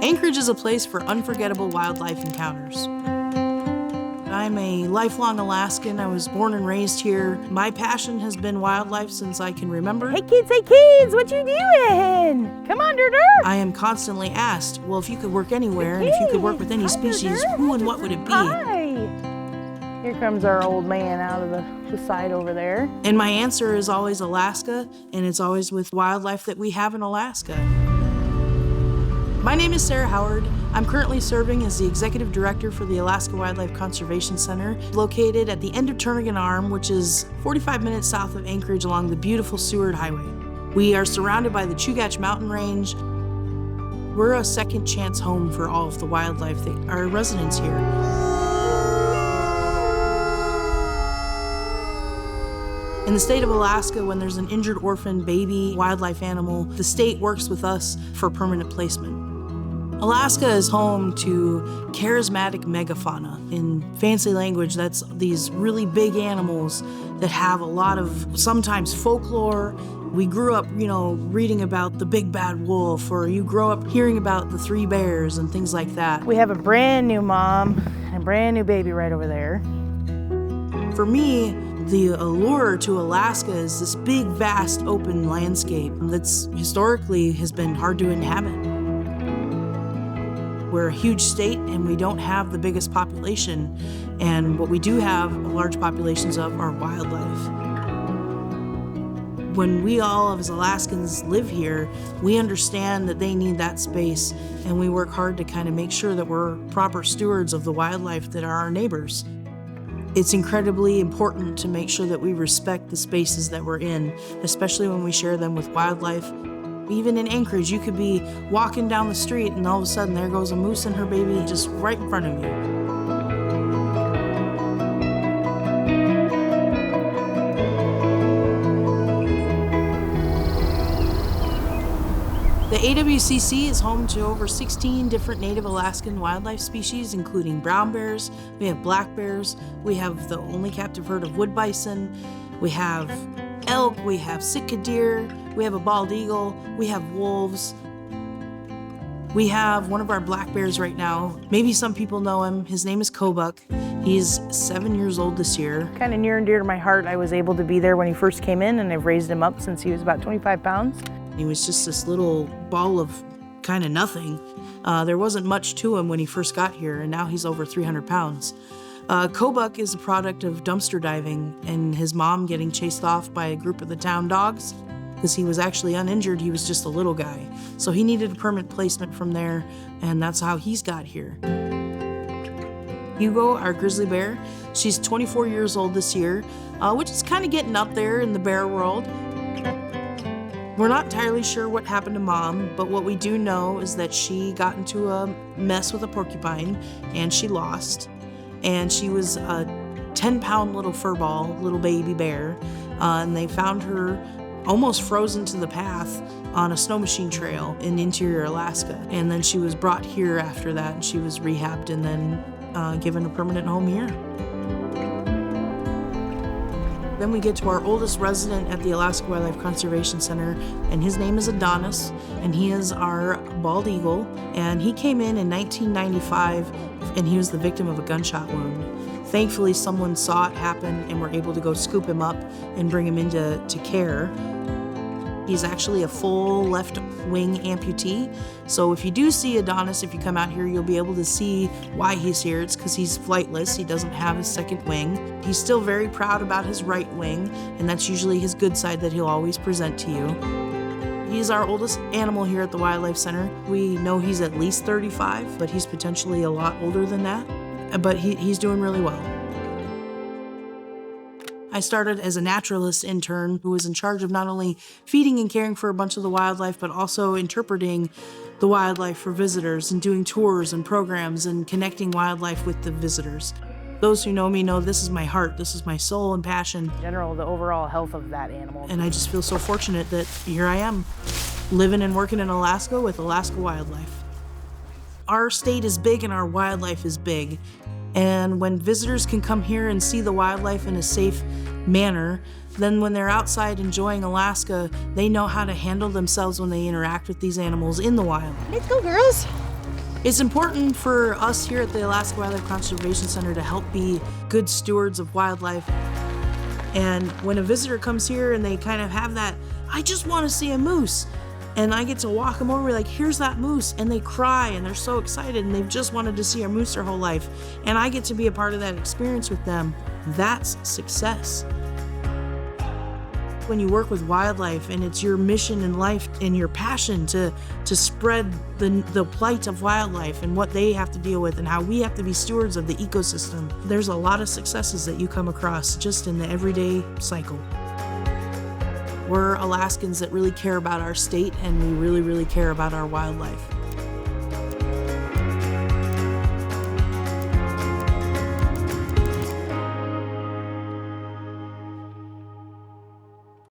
Anchorage is a place for unforgettable wildlife encounters. I'm a lifelong Alaskan. I was born and raised here. My passion has been wildlife since I can remember. Hey kids, what you doing? Come on, Dur. I am constantly asked, well, if you could work anywhere and if you could work with any species, who and what would it be? Hi. Here comes our old man out of the side over there. And my answer is always Alaska, and it's always with wildlife that we have in Alaska. My name is Sarah Howard. I'm currently serving as the Executive Director for the Alaska Wildlife Conservation Center, located at the end of Turnagain Arm, which is 45 minutes south of Anchorage along the beautiful Seward Highway. We are surrounded by the Chugach Mountain Range. We're a second chance home for all of the wildlife that are residents here. In the state of Alaska, when there's an injured orphan baby wildlife animal, the state works with us for permanent placement. Alaska is home to charismatic megafauna. In fancy language, that's these really big animals that have a lot of sometimes folklore. We grew up, reading about the big bad wolf, or you grow up hearing about the three bears and things like that. We have a brand new mom and a brand new baby right over there. For me, the allure to Alaska is this big, vast, open landscape that's historically has been hard to inhabit. We're a huge state and we don't have the biggest population, and what we do have large populations of are wildlife. When we all as Alaskans live here, we understand that they need that space, and we work hard to kind of make sure that we're proper stewards of the wildlife that are our neighbors. It's incredibly important to make sure that we respect the spaces that we're in, especially when we share them with wildlife. Even in Anchorage, you could be walking down the street and all of a sudden there goes a moose and her baby just right in front of you. The AWCC is home to over 16 different native Alaskan wildlife species, including brown bears, we have black bears, we have the only captive herd of wood bison, we have elk, we have Sitka deer, we have a bald eagle, we have wolves. We have one of our black bears right now. Maybe some people know him. His name is Kobuk. He's 7 years old this year. Kind of near and dear to my heart. I was able to be there when he first came in, and I've raised him up since he was about 25 pounds. He was just this little ball of kind of nothing. There wasn't much to him when he first got here, and now he's over 300 pounds. Kobuk is a product of dumpster diving and his mom getting chased off by a group of the town dogs because he was actually uninjured. He was just a little guy. So he needed a permanent placement from there, and that's how he's got here. Hugo, our grizzly bear, she's 24 years old this year, which is kind of getting up there in the bear world. We're not entirely sure what happened to Mom, but what we do know is that she got into a mess with a porcupine and she lost. And she was a 10-pound little furball, little baby bear, and they found her almost frozen to the path on a snow machine trail in interior Alaska. And then she was brought here after that, and she was rehabbed and then given a permanent home here. Then we get to our oldest resident at the Alaska Wildlife Conservation Center, and his name is Adonis, and he is our bald eagle. And he came in 1995, and he was the victim of a gunshot wound. Thankfully, someone saw it happen and were able to go scoop him up and bring him into care. He's actually a full left wing amputee. So if you do see Adonis, if you come out here, you'll be able to see why he's here. It's because he's flightless. He doesn't have his second wing. He's still very proud about his right wing, and that's usually his good side that he'll always present to you. He's our oldest animal here at the Wildlife Center. We know he's at least 35, but he's potentially a lot older than that. But he's doing really well. I started as a naturalist intern who was in charge of not only feeding and caring for a bunch of the wildlife, but also interpreting the wildlife for visitors and doing tours and programs and connecting wildlife with the visitors. Those who know me know this is my heart, this is my soul and passion. In general, the overall health of that animal. And I just feel so fortunate that here I am, living and working in Alaska with Alaska Wildlife. Our state is big and our wildlife is big. And when visitors can come here and see the wildlife in a safe manner, then when they're outside enjoying Alaska, they know how to handle themselves when they interact with these animals in the wild. Let's go, girls. It's important for us here at the Alaska Wildlife Conservation Center to help be good stewards of wildlife. And when a visitor comes here and they kind of have that, I just want to see a moose, and I get to walk them over like, here's that moose, and they cry and they're so excited and they've just wanted to see a moose their whole life, and I get to be a part of that experience with them, that's success. When you work with wildlife and it's your mission in life and your passion to spread the plight of wildlife and what they have to deal with and how we have to be stewards of the ecosystem, there's a lot of successes that you come across just in the everyday cycle. We're Alaskans that really care about our state, and we really, really care about our wildlife.